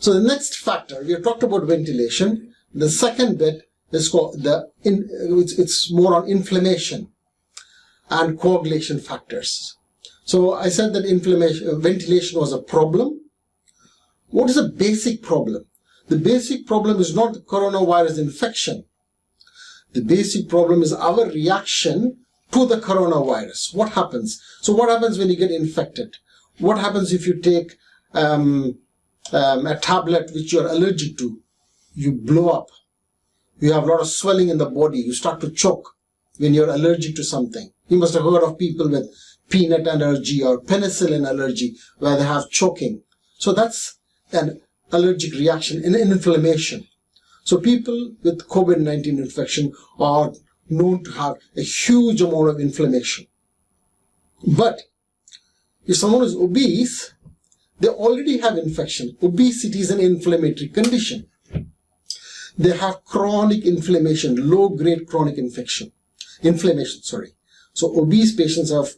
So the next factor, we have talked about ventilation. The second bit is called it's more on inflammation and coagulation factors. So I said that ventilation was a problem. What is the basic problem? The basic problem is not the coronavirus infection. The basic problem is our reaction to the coronavirus. What happens? So what happens when you get infected? What happens if you take a tablet which you are allergic to? You blow up. You have a lot of swelling in the body. You start to choke when you're allergic to something. You must have heard of people with peanut allergy or penicillin allergy where they have choking. So that's an allergic reaction, an inflammation. So people with COVID-19 infection are known to have a huge amount of inflammation. But if someone is obese, they already have infection. Obesity is an inflammatory condition. They have chronic inflammation, low-grade chronic inflammation. So obese patients have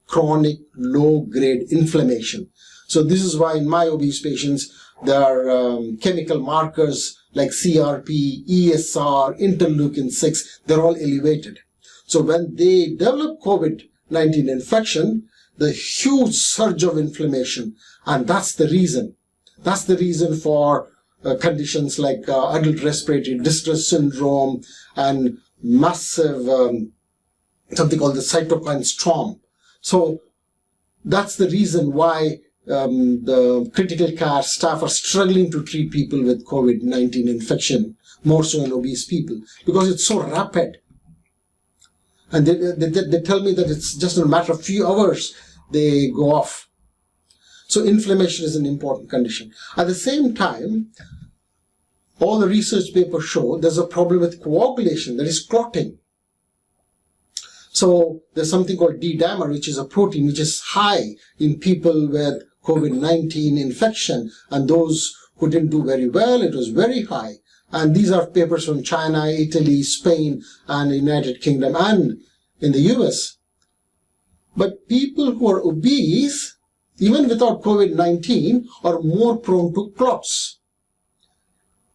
chronic low-grade inflammation. So this is why in my obese patients, there are chemical markers like CRP, ESR, interleukin-6, they're all elevated. So when they develop COVID-19 infection, the huge surge of inflammation, and that's the reason. That's the reason for conditions like adult respiratory distress syndrome and massive something called the cytokine storm. So that's the reason why the critical care staff are struggling to treat people with COVID-19 infection, more so in obese people, because it's so rapid. And they tell me that it's just a matter of few hours they go off. So inflammation is an important condition. At the same time, all the research papers show there's a problem with coagulation, that is clotting. So there's something called D-dimer, which is a protein which is high in people with COVID-19 infection, and those who didn't do very well, it was very high. And these are papers from China, Italy, Spain, and the United Kingdom, and in the US. But people who are obese, even without COVID-19, are more prone to clots.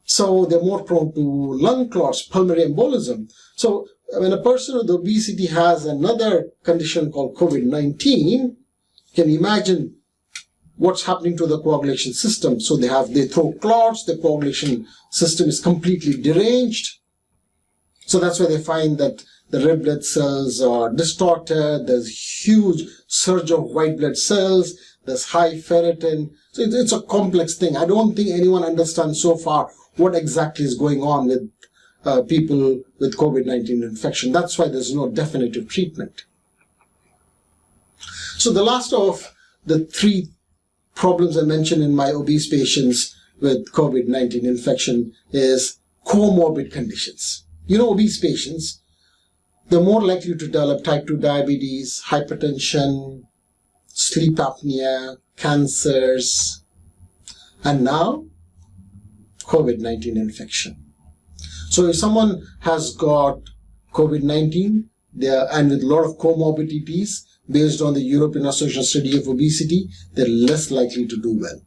So they're more prone to lung clots, pulmonary embolism. So when a person with obesity has another condition called COVID-19, can you imagine what's happening to the coagulation system? So they throw clots, the coagulation system is completely deranged. So that's why they find that the red blood cells are distorted, there's huge surge of white blood cells, there's high ferritin. So it's a complex thing. I don't think anyone understands so far what exactly is going on with people with COVID-19 infection. That's why there's no definitive treatment. So the last of the three problems I mentioned in my obese patients with COVID-19 infection is comorbid conditions. You know, obese patients, they're more likely to develop type 2 diabetes, hypertension, sleep apnea, cancers, and now COVID-19 infection. So if someone has got COVID-19 and with a lot of comorbidities, based on the European Association study of obesity, they're less likely to do well.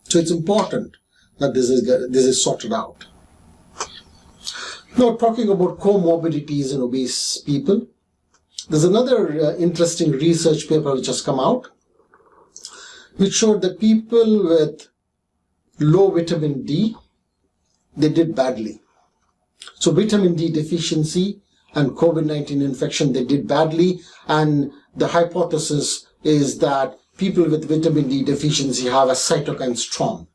So it's important that this is sorted out. Now, talking about comorbidities in obese people, there's another interesting research paper which has come out, which showed that people with low vitamin D, they did badly. So vitamin D deficiency and COVID-19 infection, they did badly, and the hypothesis is that people with vitamin D deficiency have a cytokine storm.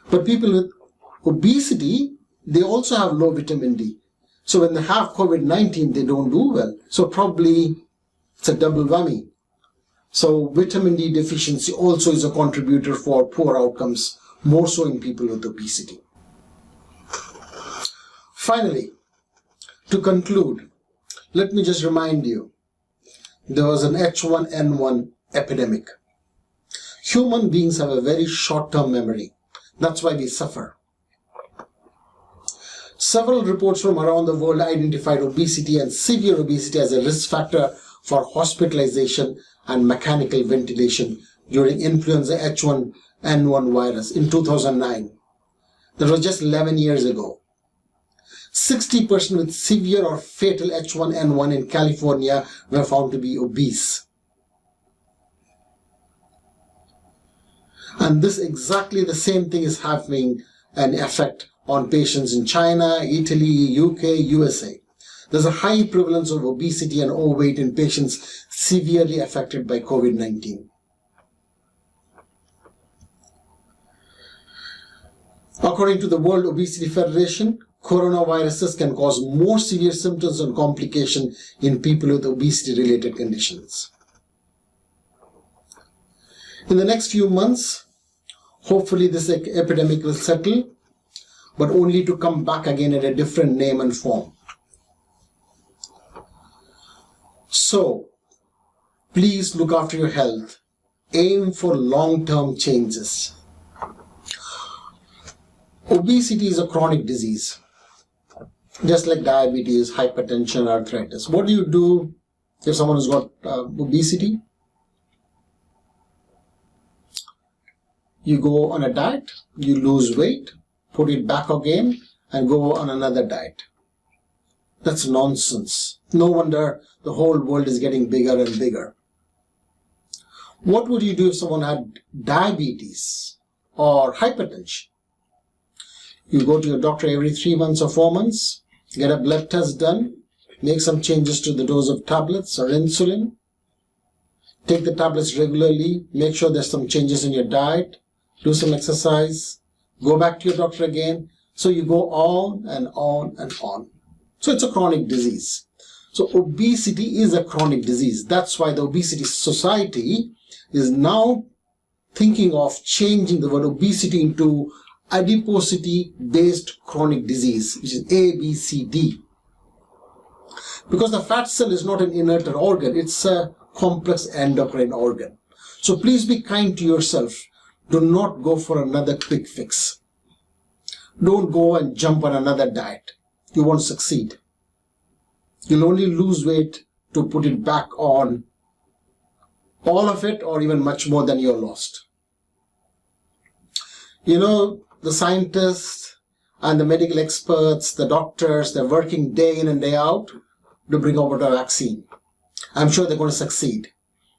But people with obesity, they also have low vitamin D. So when they have COVID-19, they don't do well. So probably it's a double whammy. So vitamin D deficiency also is a contributor for poor outcomes, more so in people with obesity. Finally, to conclude, let me just remind you, there was an H1N1 epidemic. Human beings have a very short-term memory. That's why we suffer. Several reports from around the world identified obesity and severe obesity as a risk factor for hospitalization and mechanical ventilation during influenza H1 H1N1 virus in 2009. That was just 11 years ago. 60% with severe or fatal H1N1 in California were found to be obese. And this exactly the same thing is having an effect on patients in China, Italy, UK, USA. There's a high prevalence of obesity and overweight in patients severely affected by COVID-19. According to the World Obesity Federation, coronaviruses can cause more severe symptoms and complications in people with obesity-related conditions. In the next few months, hopefully this epidemic will settle, but only to come back again in a different name and form. So, please look after your health. Aim for long-term changes. Obesity is a chronic disease, just like diabetes, hypertension, arthritis. What do you do if someone has got obesity? You go on a diet, you lose weight, put it back again, and go on another diet. That's nonsense. No wonder the whole world is getting bigger and bigger. What would you do if someone had diabetes or hypertension? You go to your doctor every 3 months or 4 months, get a blood test done, make some changes to the dose of tablets or insulin, take the tablets regularly, make sure there's some changes in your diet, do some exercise, go back to your doctor again. So you go on and on and on. So it's a chronic disease. So obesity is a chronic disease. That's why the Obesity Society is now thinking of changing the word obesity into adiposity-based chronic disease, which is ABCD. Because the fat cell is not an inert organ, it's a complex endocrine organ. So please be kind to yourself. Do not go for another quick fix. Don't go and jump on another diet. You won't succeed. You'll only lose weight to put it back on, all of it or even much more than you're lost. You know, the scientists and the medical experts, the doctors, they're working day in and day out to bring about a vaccine. I'm sure they're going to succeed.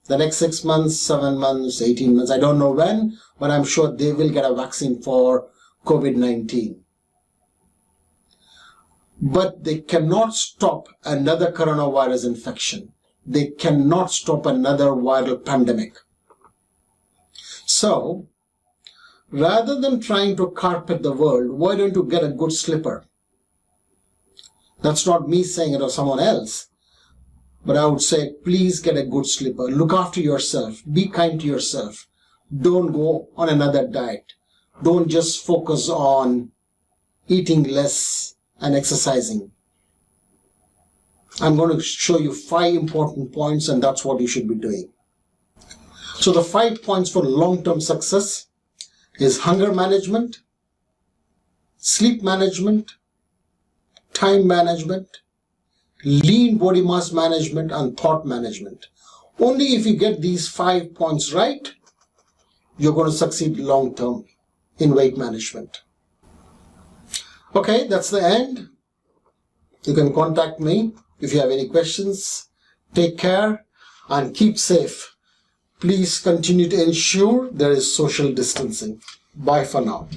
The next 6 months, 7 months, 18 months, I don't know when, but I'm sure they will get a vaccine for COVID-19. But they cannot stop another coronavirus infection. They cannot stop another viral pandemic. So, rather than trying to carpet the world, why don't you get a good slipper? That's not me saying it or someone else. But I would say, please get a good slipper. Look after yourself. Be kind to yourself. Don't go on another diet. Don't just focus on eating less and exercising. I'm going to show you 5 important points, and that's what you should be doing. So the 5 points for long-term success is hunger management, sleep management, time management, lean body mass management, and thought management. Only if you get these 5 points right, you're going to succeed long term in weight management. Okay, that's the end. You can contact me if you have any questions. Take care and keep safe. Please continue to ensure there is social distancing. Bye for now.